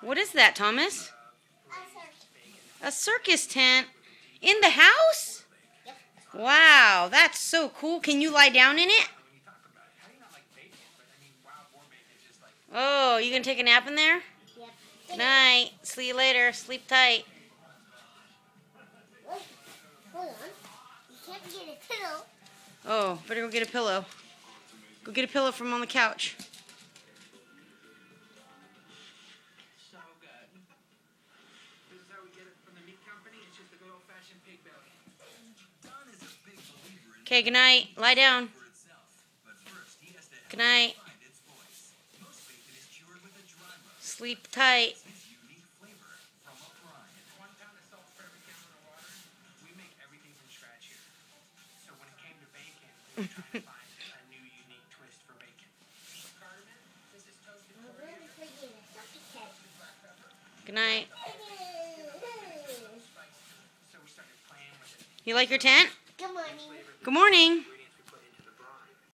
What is that, Thomas? A circus. A circus tent? In the house? Yep. Wow, that's so cool. Can you lie down in it? Oh, you gonna take a nap in there? Yep. Good night. See you later. Sleep tight. Wait, hold on. You can't get a pillow. Oh, better go get a pillow. Go get a pillow from on the couch. So good. This is how we get it from the meat company. It's just a good old-fashioned pig belly. Don is a big believer in Okay, good night. Lie down. for itself. But first, he has to Good night. find its voice. Most bacon is cured with a dry rub. Sleep tight. Its unique flavor from a brine. 1 pound of salt for every gallon of water. We make everything from scratch here. So when it came to bacon, we were trying to find a new unique twist for bacon. Cardamom, this is toasted I'm coriander. ready for you. Copycat. Good night. So we started playing with it. You like your tent? Good morning. Good morning.